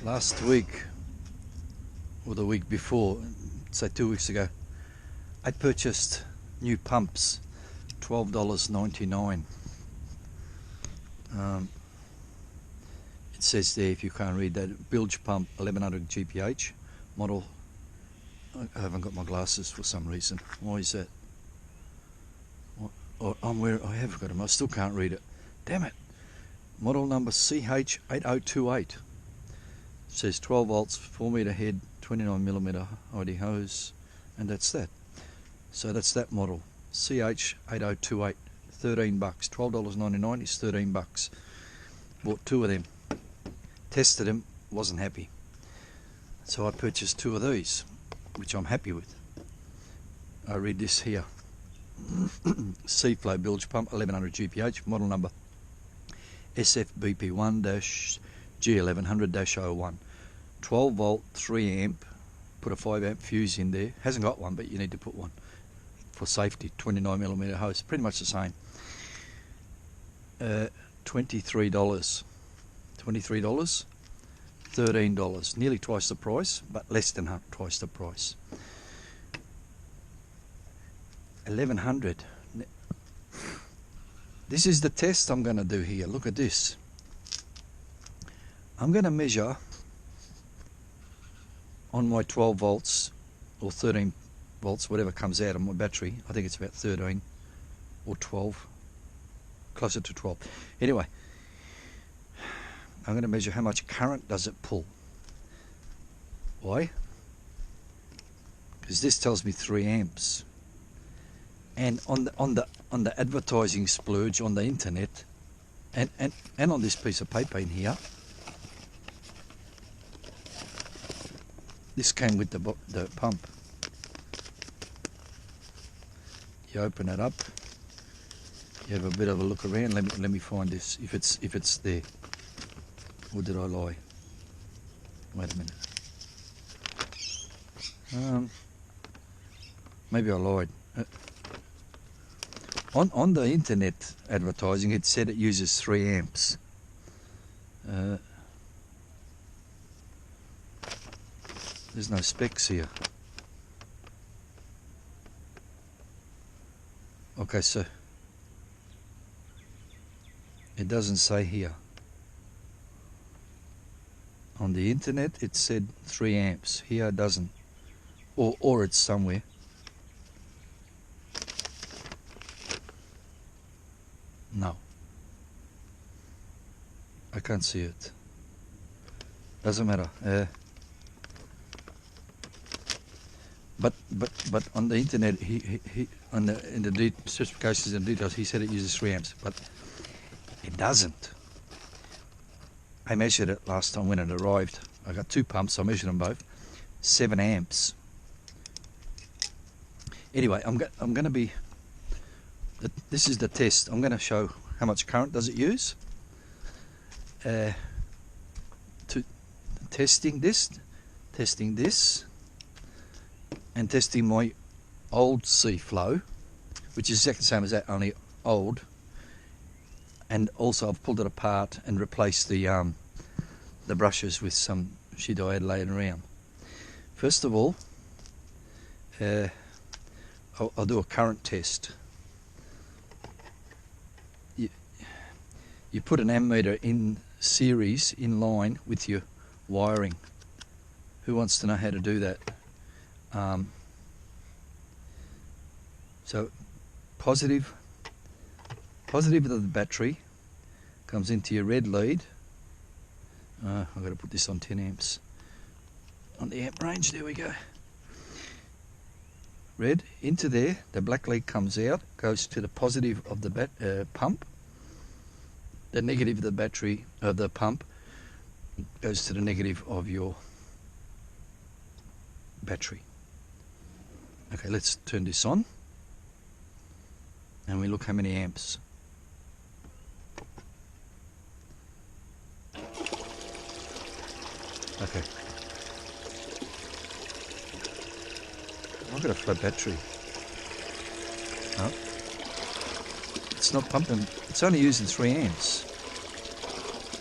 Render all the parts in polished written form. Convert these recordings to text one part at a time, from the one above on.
Last week, or the week before, say 2 weeks ago, I purchased new pumps, $12.99. It says there, if you can't read that, bilge pump 1100 GPH model. I haven't got my glasses for some reason. Why is that? Oh, I have got them. I still can't read it. Damn it. Model number CH8028. It says 12 volts, 4 meter head, 29 millimeter ID hose, and that's that. So that's that model, CH8028. 13 bucks. $12.99 is 13 bucks. Bought two of them. Tested them, wasn't happy. So I purchased two of these, which I'm happy with. I read this here. Seaflow bilge pump 1100 GPH, model number SFBP1-G1100-01. 12 volt, 3 amp. Put a 5 amp fuse in there. Hasn't got one, but you need to put one for safety. 29 millimeter hose, pretty much the same. $23. $13, nearly twice the price, but less than twice the price. 1100. This is the test I'm going to do here. Look at this. I'm going to measure on my 12 volts or 13 volts, whatever comes out of my battery. I think it's about 13 or 12, closer to 12. Anyway, I'm going to measure how much current does it pull. Why? Because this tells me 3 amps. And on the advertising splurge on the internet, and on this piece of paper in here, this came with the pump. You open it up. You have a bit of a look around. Let me find this. If it's there. Or did I lie? Wait a minute. Maybe I lied. On the internet advertising, it said it uses 3 amps. There's no specs here. Okay, so it doesn't say here. On the internet it said 3 amps. Here it doesn't. Or it's somewhere. No. I can't see it. Doesn't matter. But on the internet, he in the specifications and details, he said it uses 3 amps, but it doesn't. I measured it last time when it arrived. I got 2 pumps. I measured them both. 7 amps. Anyway, I'm going to be. This is the test. I'm going to show how much current does it use. To testing this, and testing my old Seaflow, which is exactly the same as that, only old. And also I've pulled it apart and replaced the brushes with some shit I had laying around. First of all, I'll do a current test. You put an ammeter in series, in line with your wiring. Who wants to know how to do that? So positive of the battery comes into your red lead. I've got to put this on 10 amps. On the amp range, there we go. Red into there, the black lead comes out, goes to the positive of the pump. The negative of the battery, the pump, goes to the negative of your battery. Okay, let's turn this on. And we look how many amps. Okay. I've got a flat battery. No. It's not pumping. It's only using 3 amps.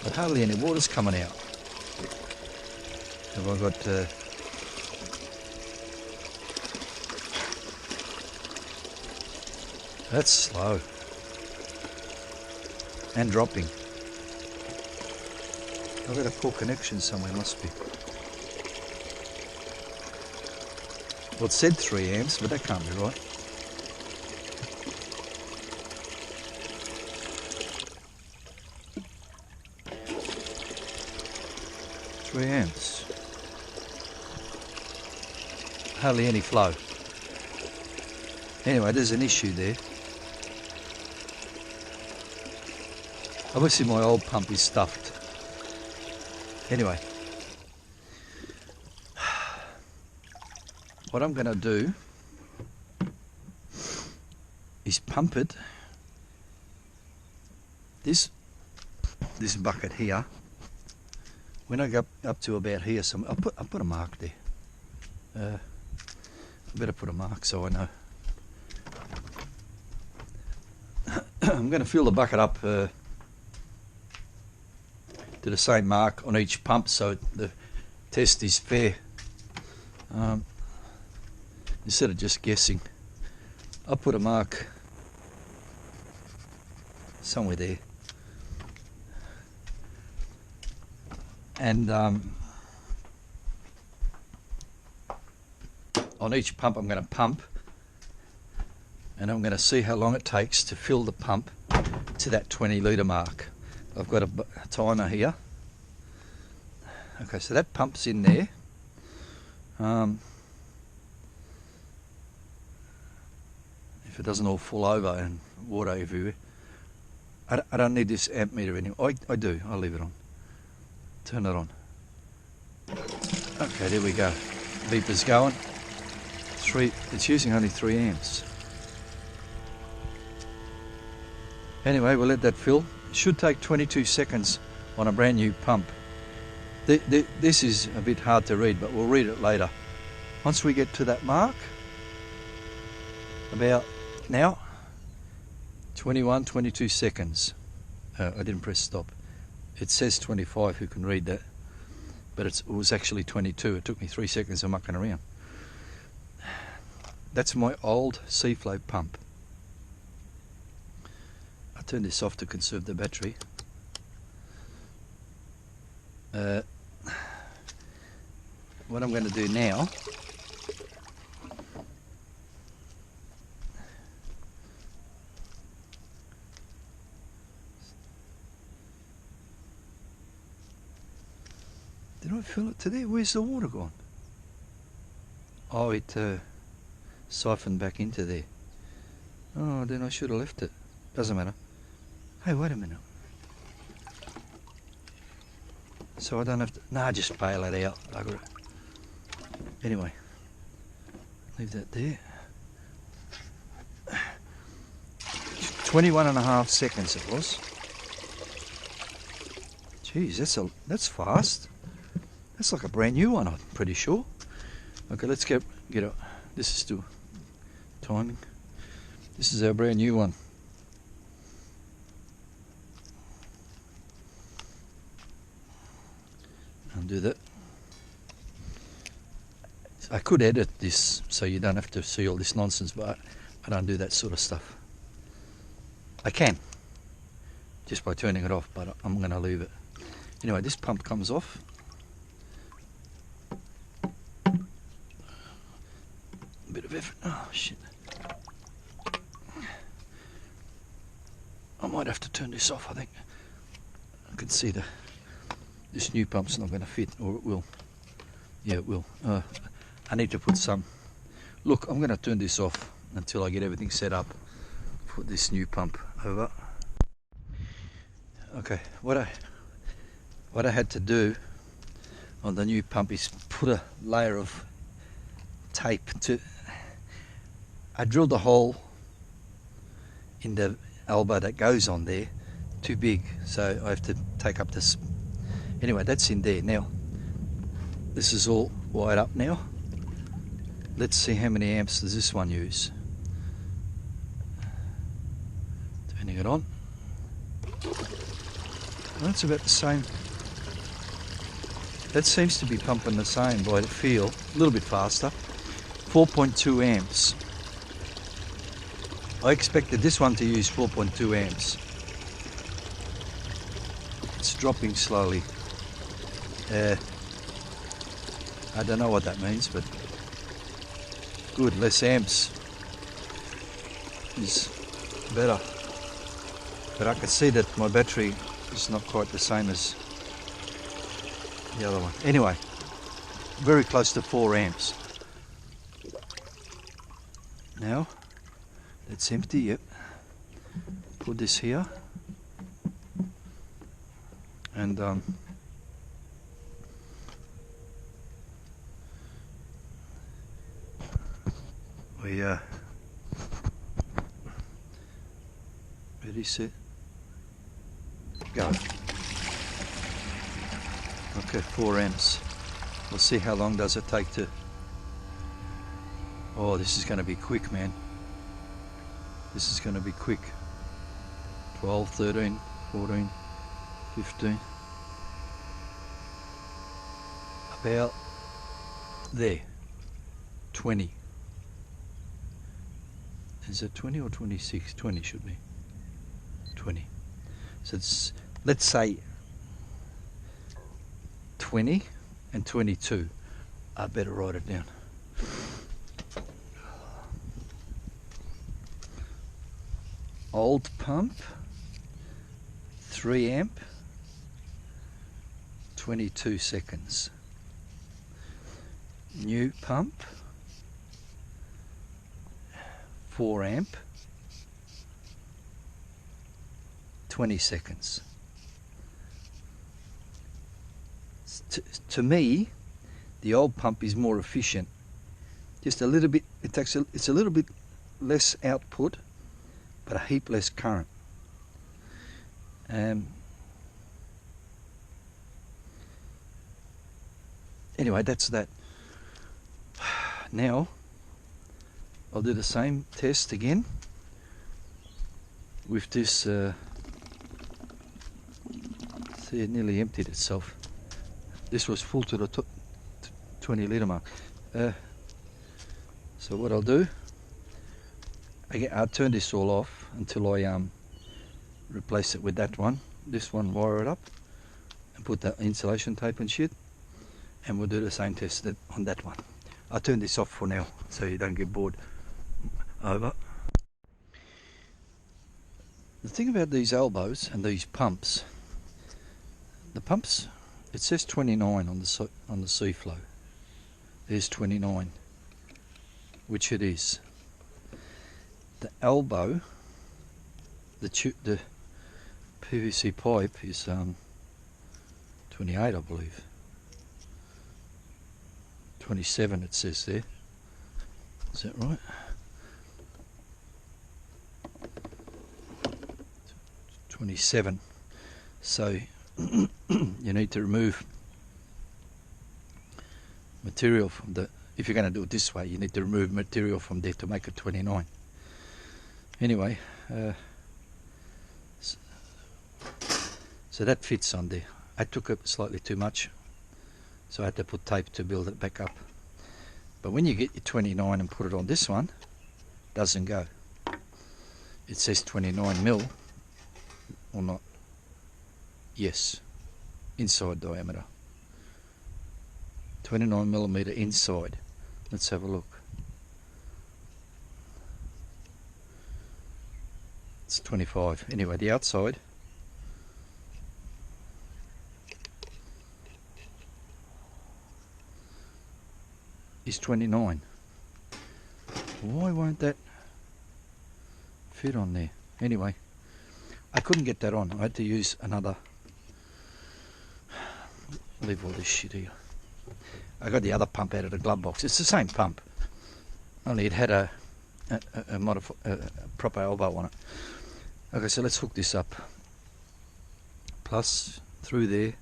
But hardly any water's coming out. Have I got that's slow and dropping. I've got a poor connection somewhere, must be. Well, it said 3 amps, but that can't be right. Three amps. Hardly any flow. Anyway, there's an issue there. Obviously my old pump is stuffed. Anyway, what I'm going to do is pump it, this bucket here. When I go up to about here, I'll put a mark there. I better put a mark so I know. I'm going to fill the bucket up to the same mark on each pump so the test is fair. Instead of just guessing, I'll put a mark somewhere there. And on each pump I'm going to pump, and I'm going to see how long it takes to fill the pump to that 20 litre mark. I've got a timer here. Okay, so that pump's in there. If it doesn't all fall over and water everywhere. I don't need this amp meter anymore. I do, I'll leave it on. Turn it on. Okay, there we go. Beeper's going. It's using only 3 amps. Anyway, we'll let that fill. It should take 22 seconds on a brand new pump. This is a bit hard to read, but we'll read it later. Once we get to that mark, about now, 21, 22 seconds. I didn't press stop. It says 25, who can read that? But it was actually 22. It took me 3 seconds of mucking around. That's my old Seaflow pump. I turned this off to conserve the battery. What I'm going to do now did I fill it to there? Where's the water gone? Oh, it siphoned back into there. Oh, then I should have left it. Doesn't matter. Hey, wait a minute. So I don't have to... Nah, just bail it out. Bugger it. Anyway, leave that there. 21.5 seconds it was. Jeez, that's fast. That's like a brand new one, I'm pretty sure. Okay, let's get it. This is still timing. This is our brand new one. Undo that. I could edit this so you don't have to see all this nonsense, but I don't do that sort of stuff. I can, just by turning it off, but I'm going to leave it. Anyway, this pump comes off. A bit of effort. Oh, shit. I might have to turn this off, I think. I can see this new pump's not going to fit, or it will. Yeah, it will. I need to put some... Look, I'm going to turn this off until I get everything set up. Put this new pump over. Okay, what I had to do on the new pump is put a layer of tape to... I drilled a hole in the elbow that goes on there, too big, so I have to take up this. Anyway, that's in there now. This is all wired up now. Let's see how many amps does this one use. Turning it on. Well, that's about the same. That seems to be pumping the same by the feel, a little bit faster. 4.2 amps. I expected this one to use 4.2 amps. It's dropping slowly. I don't know what that means, but good, less amps is better. But I can see that my battery is not quite the same as the other one. Anyway, very close to 4 amps. Now, that's empty, yep. Put this here. And ready, set, go. Okay, 4 amps. We'll see how long does it take to... Oh, this is going to be quick, man. This is going to be quick. 12, 13, 14, 15. About there. 20. Is it 20 or 26? 20 should be. 20. So it's, let's say 20 and 22. I better write it down. Old pump, 3 amp, 22 seconds. New pump, 4 amp, 20 seconds. To me, the old pump is more efficient. Just a little bit, it's a little bit less output, but a heap less current. Anyway, that's that. Now, I'll do the same test again with this. See, it nearly emptied itself. This was full to the 20 litre mark. So what I'll do, I'll turn this all off until I replace it with that one. This one, wire it up and put that insulation tape and shit, and we'll do the same test on that one. I'll turn this off for now so you don't get bored. Over. The thing about these elbows and these pumps, the pumps, it says 29 on the C-flow. There's 29, which it is. The elbow, the PVC pipe is 28, I believe. 27 it says there. Is that right? 27. So you need to remove material from the, if you're going to do it this way, you need to remove material from there to make it 29. Anyway, so that fits on there. I took it slightly too much, so I had to put tape to build it back up. But when you get your 29 and put it on this one, it doesn't go. It says 29 mil or not. Yes, inside diameter. 29 millimeter inside. Let's have a look. It's 25. Anyway, the outside is 29. Why won't that fit on there? Anyway, I couldn't get that on. I had to use another. Leave all this shit here. I got the other pump out of the glove box. It's the same pump, only it had a proper elbow on it. Okay, so let's hook this up. Plus through there,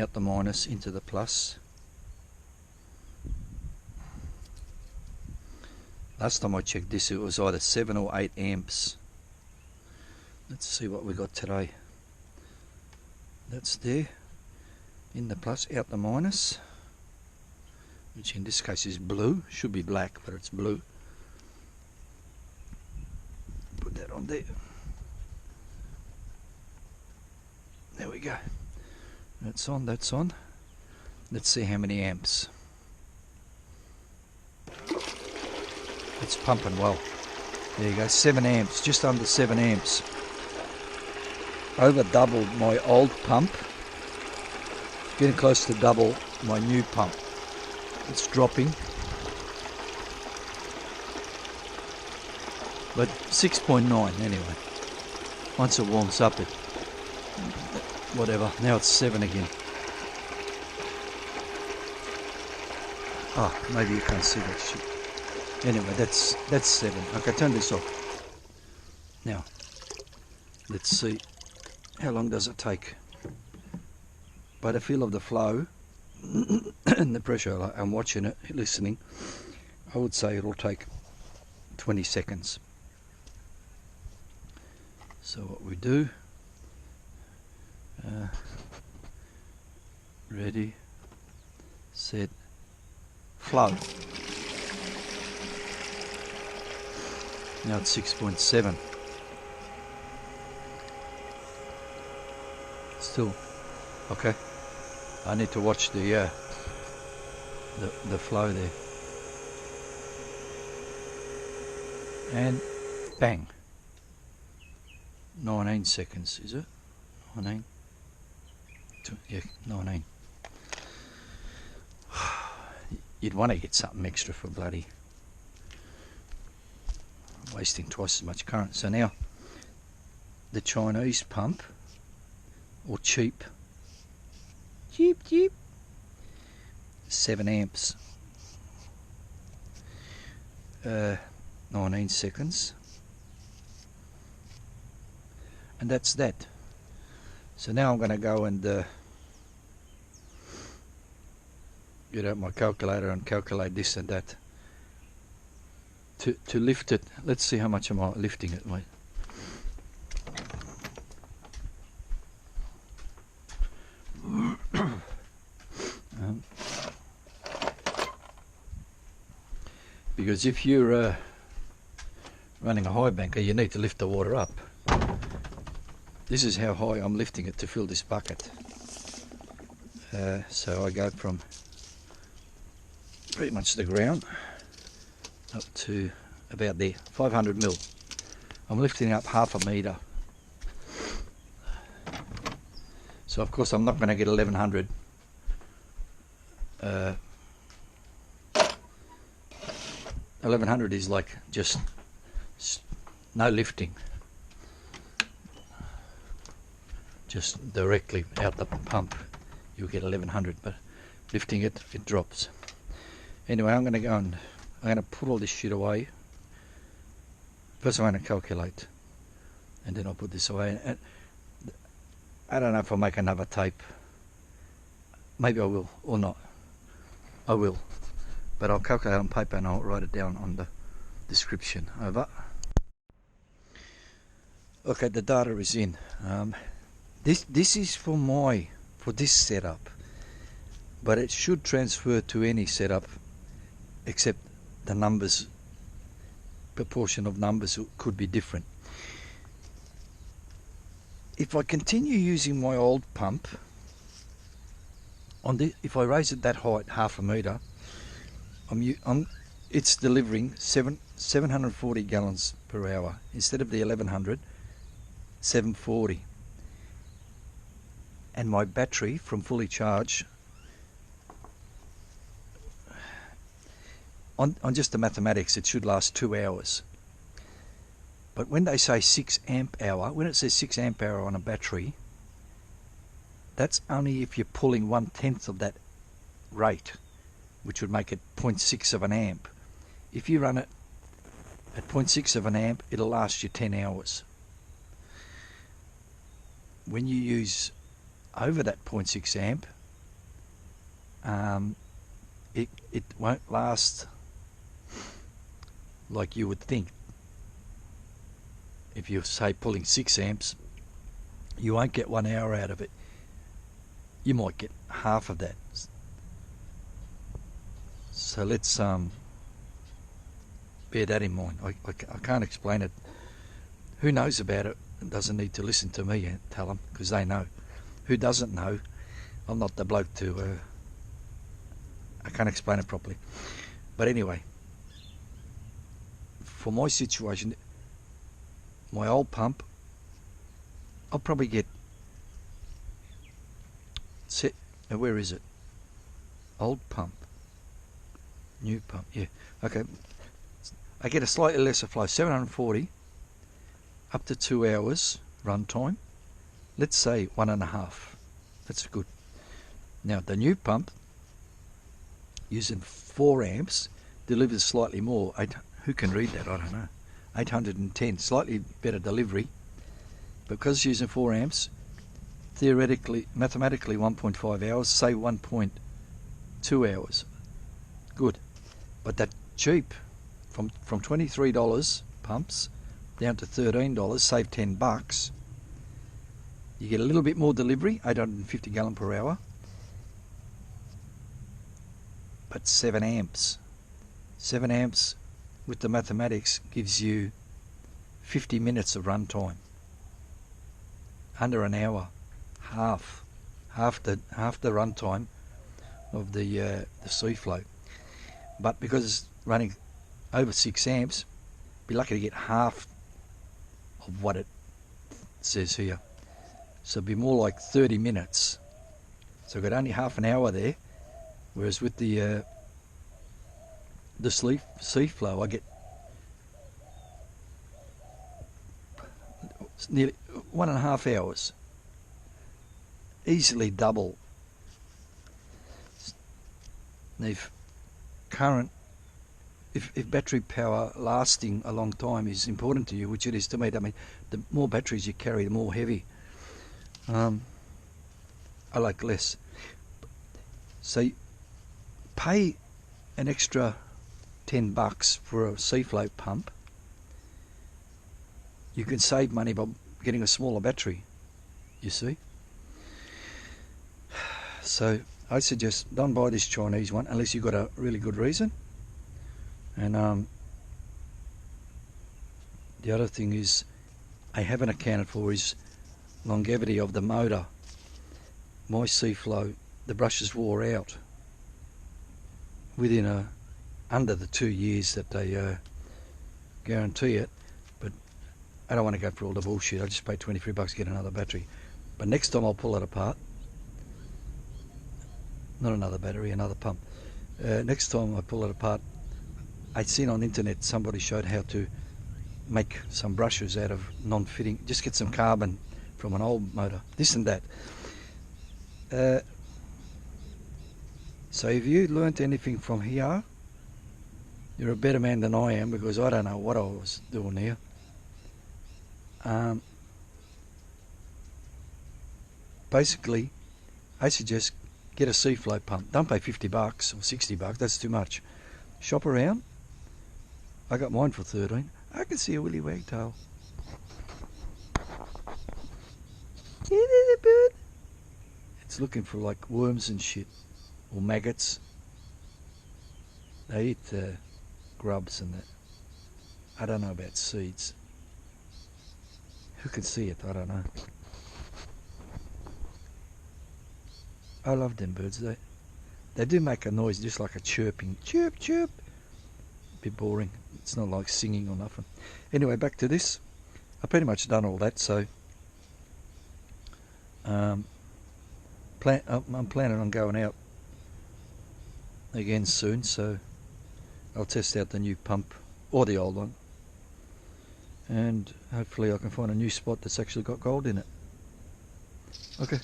out the minus into the plus. Last time I checked this, it was either 7 or 8 amps. Let's see what we got today. That's there. in the plus, out the minus, which in this case is blue. Should be black, but it's blue. Put that on there. There we go. That's on, that's on. Let's see how many amps. It's pumping well. There you go, 7 amps, just under 7 amps. Over doubled my old pump. Getting close to double my new pump. It's dropping. But 6.9 anyway. Once it warms up, it whatever. Now it's 7 again. Ah, maybe you can't see that shit. Anyway, that's 7. Okay, turn this off. Now, let's see. How long does it take? By the feel of the flow and the pressure, I'm watching it, listening, I would say it'll take 20 seconds. So what we do, ready, set, flow. Now it's 6.7. Still, okay. I need to watch the flow there. And bang. 19 seconds, is it? 19? Yeah, 19. You'd want to get something extra for bloody wasting twice as much current. So now the Chinese pump, or cheap, 7 amps, 19 seconds, and that's that. So now I'm going to go and get out my calculator and calculate this and that to lift it. Let's see how much am I lifting it. Wait. Because if you're running a high banker, you need to lift the water up. This is how high I'm lifting it to fill this bucket. So I go from pretty much the ground up to about there, 500 mil. I'm lifting up half a metre. So of course I'm not going to get 1100. 1100 is like just no lifting, just directly out the pump. You get 1100, but lifting it, it drops. Anyway, I'm going to go and I'm going to put all this shit away. First I'm going to calculate, and then I'll put this away. And I don't know if I'll make another tape. Maybe I will, or not. I will. But I'll calculate on paper and I'll write it down on the description. Over. Okay, the data is in. This is for this setup, but it should transfer to any setup, except the numbers, proportion of numbers could be different. If I continue using my old pump, if I raise it that height, half a metre, it's delivering 740 gallons per hour instead of the 1100, 740. And my battery, from fully charged, on just the mathematics, it should last 2 hours. But when they say 6 amp hour, when it says 6 amp hour on a battery, that's only if you're pulling 1/10 of that rate, which would make it 0.6 of an amp. If you run it at 0.6 of an amp, it'll last you 10 hours. When you use over that 0.6 amp, it won't last like you would think. If you say pulling 6 amps, you won't get 1 hour out of it. you might get half of that. So let's bear that in mind. I can't explain it. Who knows about it doesn't need to listen to me and tell them, because they know. Who doesn't know, I'm not the bloke to... I can't explain it properly. But anyway, for my situation, my old pump, I'll probably get... where is it? Old pump. New pump, yeah. Okay. I get a slightly lesser flow, 740 up to 2 hours run time. Let's say 1.5. That's good. Now the new pump, using 4 amps, delivers slightly more. Who can read that? I don't know. 810, slightly better delivery. Because using 4 amps, theoretically, mathematically 1.5 hours, say 1.2 hours. Good. But that cheap, from $23 pumps down to $13, save $10. You get a little bit more delivery, 850 gallon per hour, but 7 amps. 7 amps with the mathematics gives you 50 minutes of run time. Under an hour, half the run time of the sea flow. But because it's running over 6 amps, be lucky to get half of what it says here. So it'd be more like 30 minutes. So I've got only half an hour there, whereas with the sea flow I get nearly 1.5 hours. Easily double. If battery power lasting a long time is important to you, which it is to me, I mean, the more batteries you carry, the more heavy. I like less. So pay an extra $10 for a sea flow pump. You can save money by getting a smaller battery, you see. So I suggest don't buy this Chinese one unless you've got a really good reason. And the other thing is I haven't accounted for is longevity of the motor. My sea flow, the brushes wore out within under the 2 years that they guarantee it. But I don't want to go for all the bullshit. I just paid $23 to get another battery. But next time I'll pull it apart. Not another battery, another pump. Next time I pull it apart, I'd seen on the internet somebody showed how to make some brushes out of non-fitting. Just get some carbon from an old motor. This and that. So if you learnt anything from here, you're a better man than I am, because I don't know what I was doing here. Basically, I suggest get a sea flow pump. Don't pay $50 or $60. That's too much. Shop around. I got mine for 13. I can see a willy wagtail. It's looking for like worms and shit, or maggots. They eat grubs and that. I don't know about seeds. Who can see it? I don't know. I love them birds. They do make a noise, just like a chirping. Chirp, chirp. A bit boring. It's not like singing or nothing. Anyway, back to this. I've pretty much done all that, so I'm planning on going out again soon, so I'll test out the new pump, or the old one, and hopefully I can find a new spot that's actually got gold in it. Okay.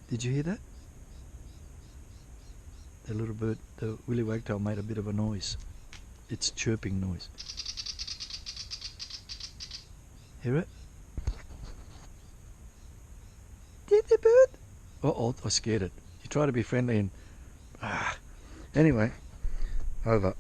Did you hear that? The little bird, the willy wagtail, made a bit of a noise. It's chirping noise. Hear it? Did the bird? Uh-oh, I scared it. You try to be friendly and... Anyway, over.